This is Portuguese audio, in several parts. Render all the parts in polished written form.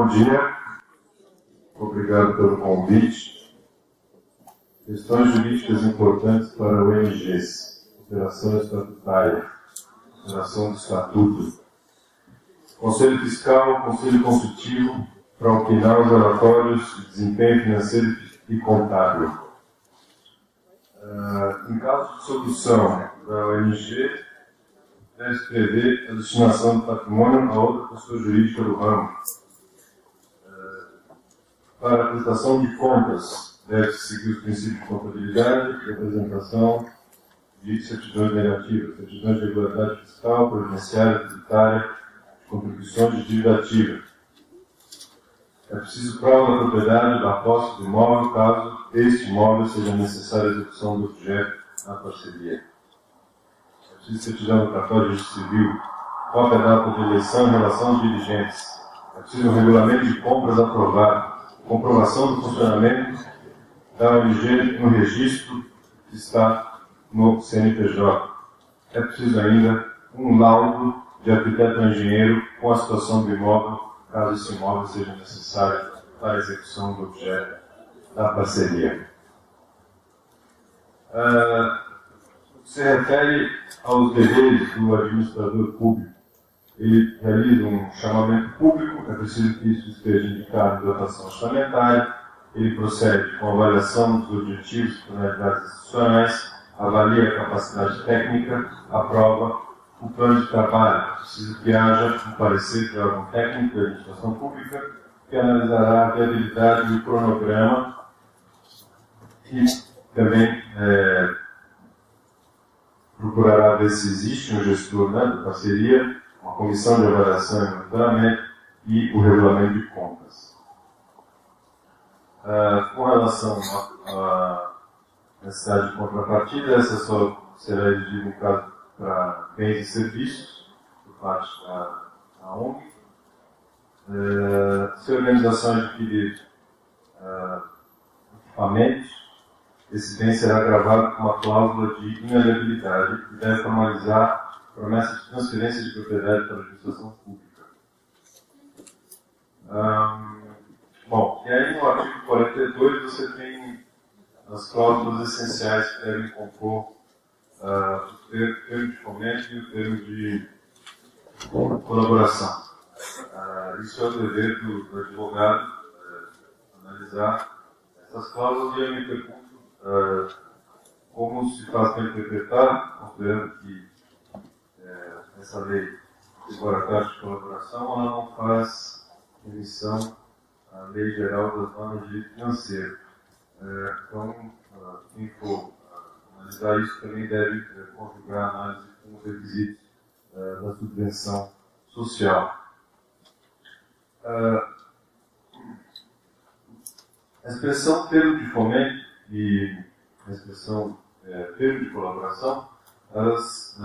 Bom dia, obrigado pelo convite. Questões jurídicas importantes para ONGs, operação estatutária, operação do estatuto, Conselho Fiscal, Conselho Consultivo, para opinar os relatórios de desempenho financeiro e contábil. Em caso de solução da ONG, deve prever a destinação do patrimônio a outra pessoa jurídica do ramo. Para a prestação de contas, deve-se seguir os princípios de contabilidade e apresentação de certidões negativas, certidões de regularidade fiscal, previdenciária, tributária, de contribuições de dívida ativa. É preciso prova da propriedade da posse do imóvel, caso este imóvel seja necessária a execução do objeto na parceria. É preciso certidão do cartório de registro civil, cópia da data de eleição em relação aos dirigentes. É preciso um regulamento de compras aprovado, comprovação do funcionamento da ONG no registro que está no CNPJ. É preciso ainda um laudo de arquiteto ou engenheiro com a situação do imóvel, caso esse imóvel seja necessário para a execução do objeto da parceria. Se refere aos deveres do administrador público. Ele realiza um chamamento público, é preciso que isso esteja indicado em dotação orçamentária. Ele procede com a avaliação dos objetivos e finalidades institucionais, avalia a capacidade técnica, aprova o plano de trabalho. É preciso que haja um parecer de órgão técnico da administração pública que analisará a viabilidade do cronograma e também procurará ver se existe um gestor da parceria, uma comissão de avaliação e monitoramento e o regulamento de contas. Com relação à necessidade de contrapartida, essa só será exigida em caso para bens e serviços, por parte da ONG. Se a organização adquirir equipamentos, esse bem será gravado com uma cláusula de inaliabilidade e deve formalizar promessa de transferência de propriedade para a administração pública. Bom, e aí no artigo 42 você tem as cláusulas essenciais que devem compor o termo de fomento e o termo de colaboração. Isso é o dever do advogado, analisar essas cláusulas, e eu me pergunto como se faz para interpretar, considerando que essa lei de taxa de colaboração ela não faz emissão à Lei Geral das Normas de Direito Financeiro. Então, quem for analisar isso também deve conjugar a análise com os requisitos da subvenção social. A expressão termo de fomento e a expressão termo de colaboração, elas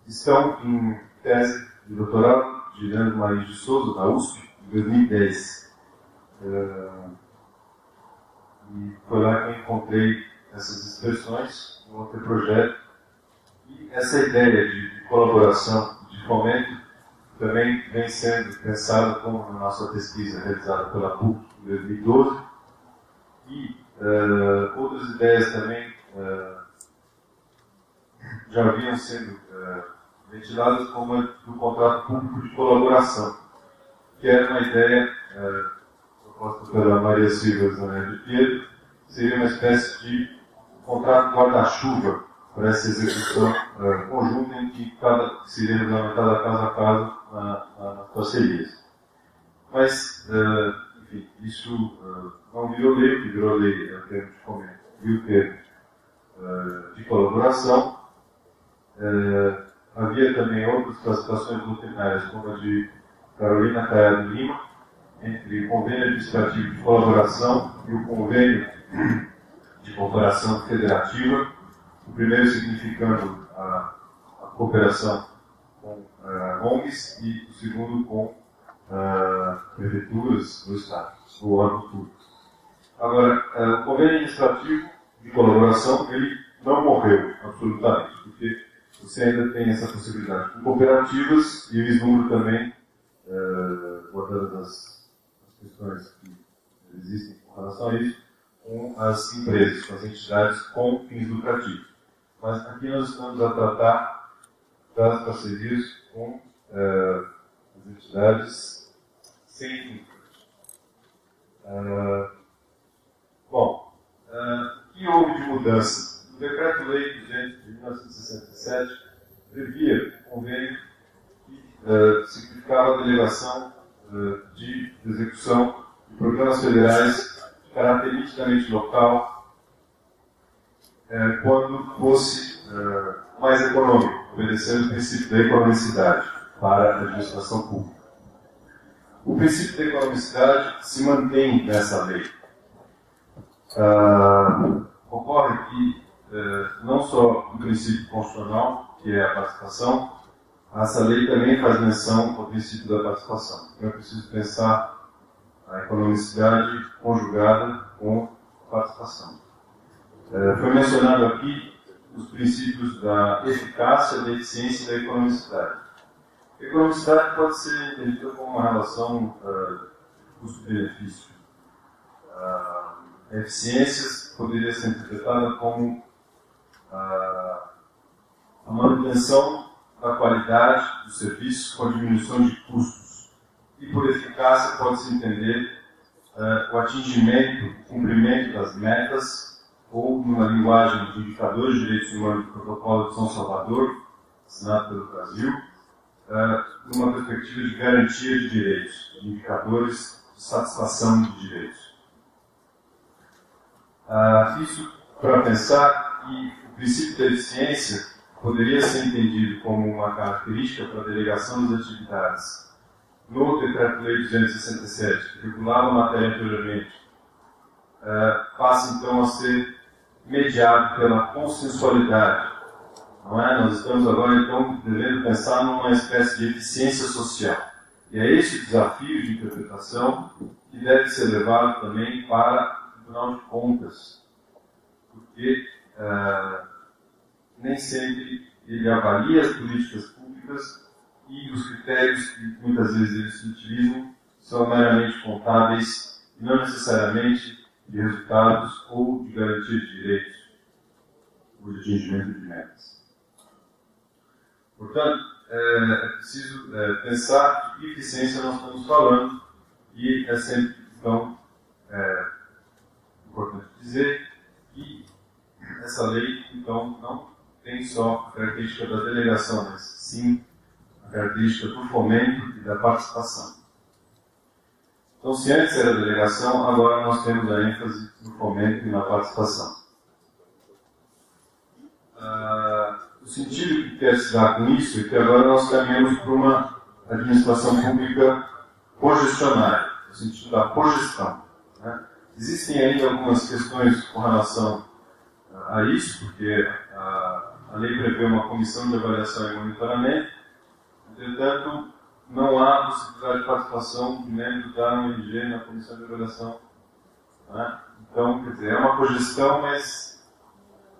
estão em tese de doutorado de Leandro Marinho de Souza, da USP, em 2010. E foi lá que eu encontrei essas expressões no outro projeto. E essa ideia de colaboração, de fomento, também vem sendo pensada como na nossa pesquisa realizada pela PUC em 2012. E outras ideias também já haviam sendo ventiladas, como a do contrato público de colaboração, que era uma ideia proposta pela Maria Silva Zanella de Pietro, seria uma espécie de contrato guarda-chuva para essa execução conjunta em que seria regulamentada caso a caso nas parcerias. Mas, enfim, isso não virou lei, o que virou lei é o termo de fomento e o termo de colaboração. Havia também outras classificações doutrinárias, como a de Carolina Caiado Lima, entre o convênio administrativo de colaboração e o convênio de cooperação federativa, o primeiro significando a cooperação com ONGs e o segundo com prefeituras do Estado, o órgão público. Agora, o convênio administrativo de colaboração, ele não morreu absolutamente, porque você ainda tem essa possibilidade com cooperativas e o vislumbro também abordando as questões que existem com relação a isso, com as empresas, com as entidades com fins lucrativos. Mas aqui nós estamos a tratar das parcerias com as entidades sem fins lucrativos. Bom, o que houve de mudança? O Decreto-Lei 200 de 1967 previa um convênio que significava a delegação de execução de programas federais de caráter nitidamente local, quando fosse mais econômico, obedecendo o princípio da economicidade para a administração pública. O princípio da economicidade se mantém nessa lei. Ocorre que não só o princípio constitucional, que é a participação, essa lei também faz menção ao princípio da participação. Então é preciso pensar a economicidade conjugada com a participação. Foi mencionado aqui os princípios da eficácia, da eficiência e da economicidade. A economicidade pode ser entendida como uma relação custo-benefício. A eficiência poderia ser interpretada como a manutenção da qualidade dos serviços com a diminuição de custos. E por eficácia pode-se entender o atingimento, o cumprimento das metas, ou numa linguagem de indicadores de direitos humanos do Protocolo de São Salvador, assinado pelo Brasil, numa perspectiva de garantia de direitos, de indicadores de satisfação de direitos. Isso para pensar que o princípio da eficiência poderia ser entendido como uma característica para a delegação das atividades no Decreto-Lei 267, que regulava a matéria anteriormente, passa então a ser mediado pela consensualidade. Não é? Nós estamos agora então devendo pensar numa espécie de eficiência social. E é esse o desafio de interpretação que deve ser levado também para o Tribunal de Contas, porque nem sempre ele avalia as políticas públicas e os critérios que muitas vezes eles se utilizam são meramente contábeis e não necessariamente de resultados ou de garantia de direitos ou de atingimento de metas. Portanto, é preciso pensar de que eficiência nós estamos falando e é sempre então importante dizer que essa lei então não tem só a característica da delegação, mas sim a característica do fomento e da participação. Então, se antes era a delegação, agora nós temos a ênfase no fomento e na participação. O sentido que quer se dar com isso é que agora nós caminhamos para uma administração pública cogestionária, no sentido da cogestão. Né? Existem ainda algumas questões com relação a isso, porque a lei prevê uma comissão de avaliação e monitoramento, entretanto, não há possibilidade de participação de membros da ONG na comissão de avaliação. Né? Então, quer dizer, é uma cogestão, mas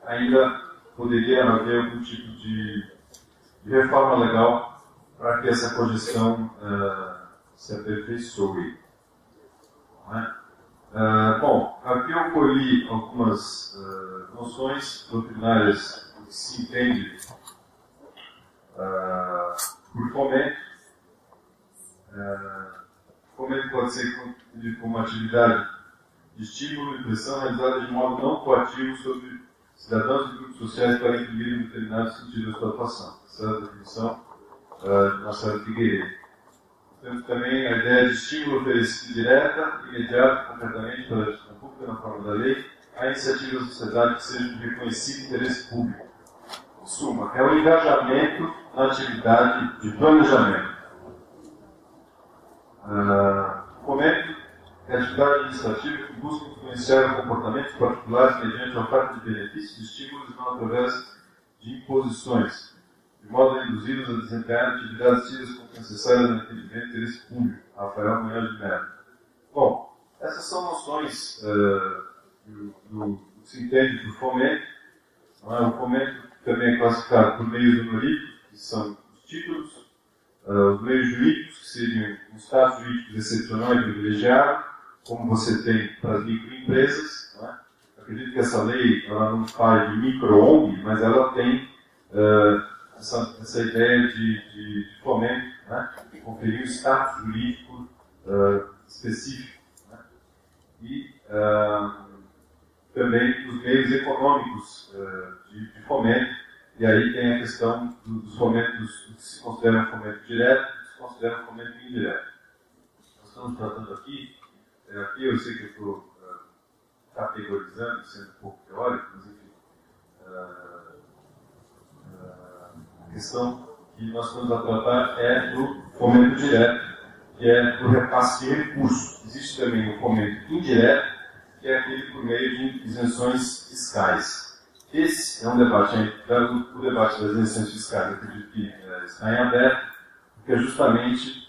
ainda poderia haver algum tipo de reforma legal para que essa cogestão se aperfeiçoe. Né? Bom, aqui eu colhi algumas noções doutrinárias que se entende por fomento. Fomento pode ser entendido como uma atividade de estímulo e pressão realizada de modo não coativo sobre cidadãos e grupos sociais para incluir em determinado sentido a sua atuação. Essa é a definição de Marcelo Figueiredo. Temos também a ideia de estímulo oferecido direta, imediato, concretamente pela gestão pública, na forma da lei, a iniciativa da sociedade que seja de reconhecido interesse público. Em suma, é o engajamento na atividade de planejamento. Fomento é a atividade administrativa que busca influenciar comportamentos particulares mediante a oferta de benefícios e estímulos não através de imposições, de modo a induzi-los a desempenhar atividades tidas como necessárias no atendimento do interesse público. Rafael Munhoz de Mello. Bom, essas são noções do que se entende por fomento. O fomento também é classificado por meio do NORIC, que são os títulos, Os meios jurídicos, que seriam um status jurídico excepcional e privilegiado, como você tem para as microempresas, né? Acredito que essa lei ela não fala de micro-ONG, mas ela tem essa ideia de fomento, né? De conferir um status jurídico específico. Né? E também os meios econômicos de fomento, e aí tem a questão dos fomentos, do que se considera um fomento direto e do que se considera um fomento indireto. Nós estamos tratando aqui eu sei que eu estou categorizando, sendo um pouco teórico, mas enfim, a questão que nós estamos a tratar é do fomento direto, que é do repasse de recursos. Existe também o fomento indireto, que é aquele por meio de isenções fiscais. Esse é um debate, o debate das isenções fiscais, eu acredito que está em aberto, porque é justamente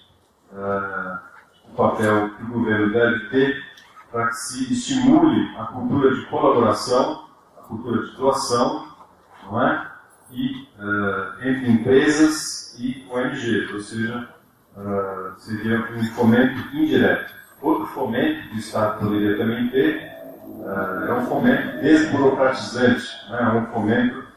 o papel que o governo deve ter para que se estimule a cultura de colaboração, a cultura de doação, não é? E entre empresas e ONGs, ou seja, seria um fomento indireto. Outro fomento que o Estado poderia também ter é um fomento desburocratizante, né? É um fomento,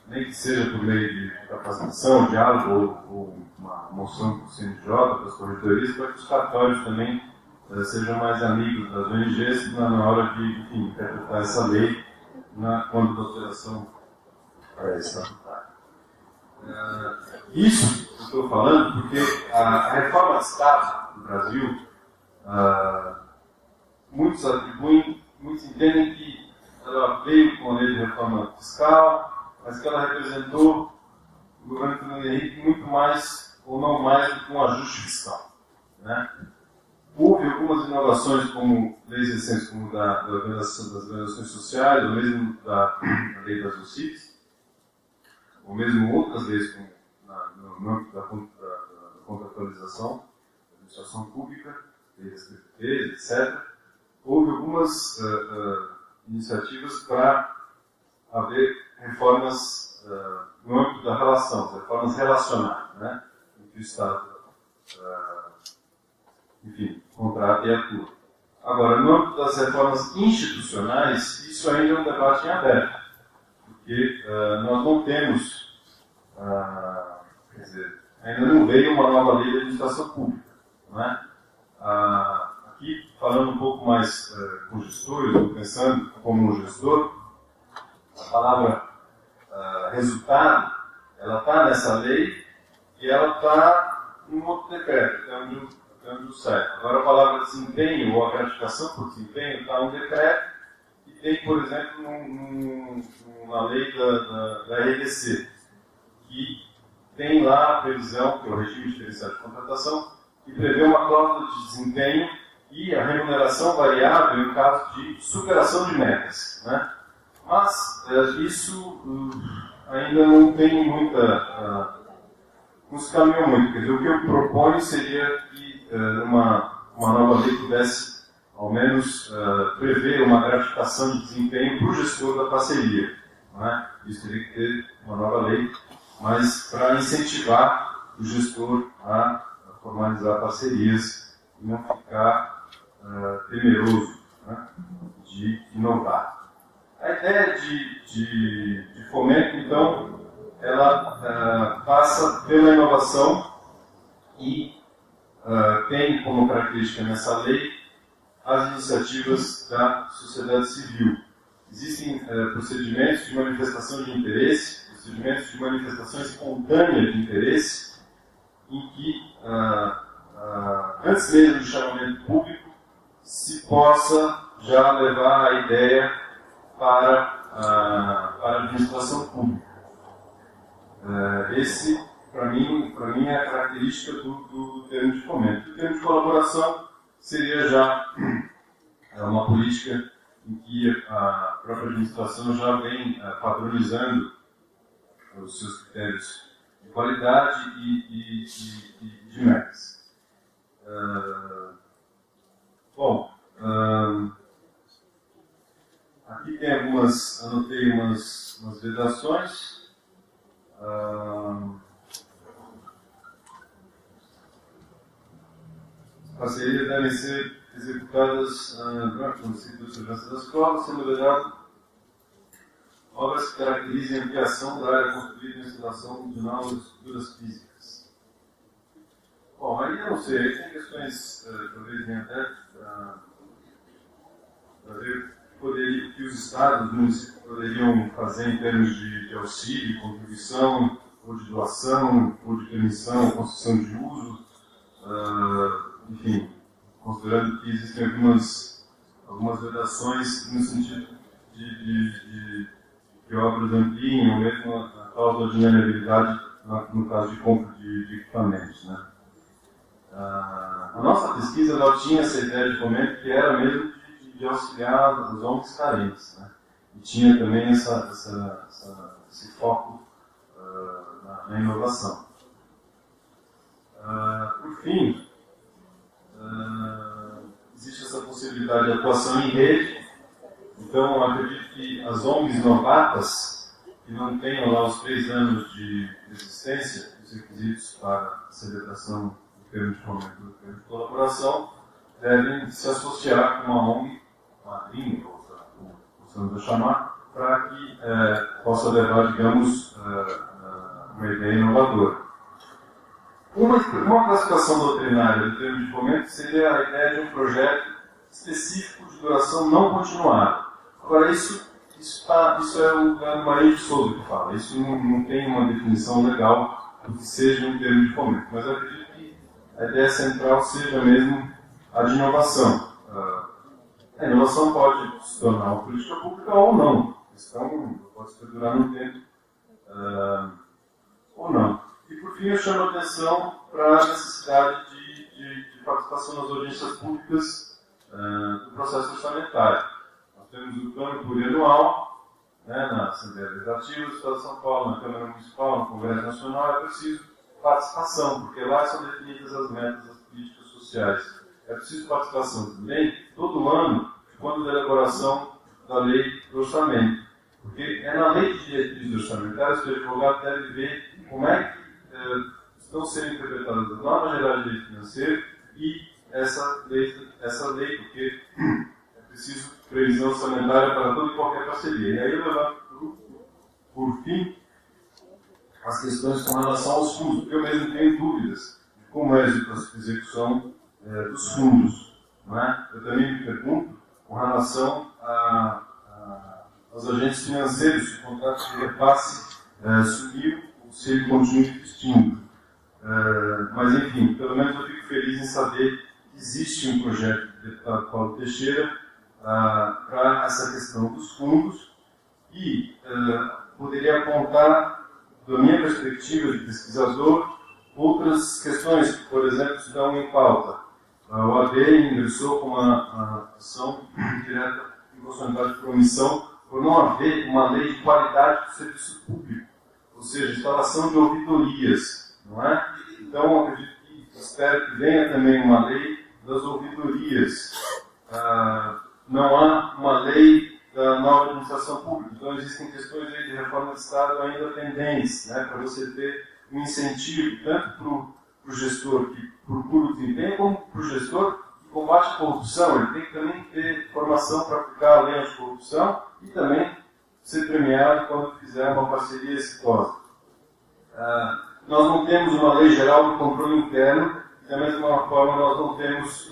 nem que seja por meio de capacitação, diálogo ou uma moção do CNJ, das corretorias, para que os cartórios também sejam mais amigos das ONGs na hora de interpretar essa lei quando da alteração estatutária. Isso eu estou falando porque a reforma de Estado do Brasil, muitos atribuem, muitos entendem que ela veio com a lei de reforma fiscal, mas que ela representou o governo Fernando Henrique muito mais, ou não mais, do que um ajuste fiscal. Né? Houve algumas inovações, como leis recentes, como das organizações sociais, ou mesmo da lei das OCIPs, ou mesmo outras leis, como no âmbito da contratualização, da administração pública, lei das PPPs, etc. Houve algumas iniciativas para haver reformas no âmbito da relação, reformas relacionais, né? Em que o Estado contrata e atua. Agora, no âmbito das reformas institucionais, isso ainda é um debate em aberto, porque nós não temos, quer dizer, ainda não veio uma nova lei de administração pública. Não é? Aqui, falando um pouco mais com gestores, ou pensando como um gestor, a palavra resultado, ela está nessa lei e ela está em outro decreto, até onde eu sei. Agora, a palavra desempenho ou a gratificação por desempenho está no decreto e tem, por exemplo, na lei da RDC, que tem lá a previsão, que é o regime diferenciado de contratação, que prevê uma cláusula de desempenho e a remuneração variável em caso de superação de metas. Né? Mas isso ainda não tem muita... não se caminhou muito. Quer dizer, o que eu proponho seria que uma nova lei pudesse, ao menos, prever uma gratificação de desempenho para o gestor da parceria. Não é? Isso teria que ter uma nova lei, mas para incentivar o gestor a formalizar parcerias e não ficar temeroso, né, de inovar. A ideia de fomento, então, ela passa pela inovação e tem como característica nessa lei as iniciativas da sociedade civil. Existem procedimentos de manifestação de interesse, procedimentos de manifestação espontânea de interesse, em que, antes mesmo do chamamento público, se possa já levar a ideia para a administração pública. Esse, para mim, é a característica do termo de fomento. O termo de colaboração seria já uma política em que a própria administração já vem padronizando os seus critérios de qualidade e de metas. Aqui tem anotei umas vedações. parcerias devem ser executadas durante o ciclo de segurança da escola, sendo vedado obras que caracterizem a ampliação da área construída e instalação de novas estruturas físicas. Bom, aí eu não sei, aí tem questões, talvez em até, para ver o que os estados, os municípios poderiam fazer em termos de auxílio, contribuição, ou de doação, ou de permissão, concessão de uso, enfim, considerando que existem algumas vedações no sentido de que obras ampliem, ou mesmo a cláusula de inalienabilidade no caso de compra de equipamentos, né? A nossa pesquisa ela tinha essa ideia de fomento que era mesmo de auxiliar os ONGs carentes, né? E tinha também esse foco na inovação. Por fim, existe essa possibilidade de atuação em rede. Então, eu acredito que as ONGs novatas, que não tenham lá os 3 anos de existência, os requisitos para a celebração do termo de fomento do termo de colaboração, devem se associar com uma ONG, madrinha, como gostamos de chamar, para que possa levar, digamos, uma ideia inovadora. Uma classificação doutrinária do termo de fomento seria a ideia de um projeto específico de duração não continuada. Agora, isso é o Maria de Souza que fala. Isso não tem uma definição legal do que seja um termo de fomento. Mas eu acredito que a ideia central seja mesmo a de inovação. A inovação pode se tornar uma política pública ou não. A questão pode se perdurar no tempo ou não. E, por fim, eu chamo a atenção para a necessidade de participação nas audiências públicas do processo orçamentário. Nós temos o plano plurianual, né, na Assembleia Legislativa do Estado de São Paulo, na Câmara Municipal, no Congresso Nacional. É preciso participação, porque lá são definidas as metas das políticas sociais. É preciso participação também, todo ano, quando da elaboração da lei do orçamento. Porque é na lei de diretrizes orçamentárias que o advogado deve ver como é que estão sendo interpretadas as normas gerais de direito financeiro e essa lei, porque é preciso previsão orçamentária para toda e qualquer parceria. E aí eu levanto, por fim, as questões com relação aos fundos, porque eu mesmo tenho dúvidas de como é a execução dos fundos. Não é? Eu também me pergunto com relação aos agentes financeiros, se o contrato de repasse sumiu ou se ele continua existindo. Mas, enfim, pelo menos eu fico feliz em saber que existe um projeto do deputado Paulo Teixeira para essa questão dos fundos e poderia apontar, da minha perspectiva de pesquisador, outras questões que, por exemplo, estão em pauta. A OAB ingressou com uma ação direta de inconstitucionalidade por omissão por não haver uma lei de qualidade do serviço público, ou seja, instalação de ouvidorias, não é? Então, acredito que, espero que venha também uma lei das ouvidorias. Não há uma lei da nova administração pública, então existem questões de reforma de Estado ainda pendentes, né, para você ter um incentivo tanto para o gestor que procura o desempenho, como para o gestor que combate a corrupção. Ele tem que também ter formação para aplicar a lei anticorrupção e também ser premiado quando fizer uma parceria exitosa. Nós não temos uma lei geral do controle interno, e da mesma forma nós não temos,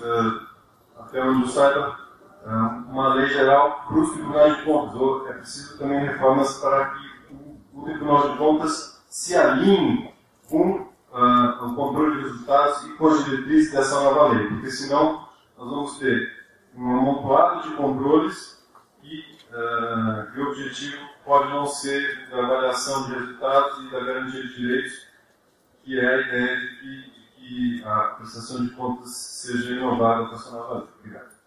até onde eu saiba, uma lei geral para os tribunais de contas. É preciso também reformas para que o Tribunal de Contas se alinhe com o controle de resultados e com as diretrizes dessa nova lei, porque senão nós vamos ter um amontoado de controles e o objetivo pode não ser da avaliação de resultados e da garantia de direitos, que é a ideia de que a prestação de contas seja inovada com essa nova lei. Obrigado.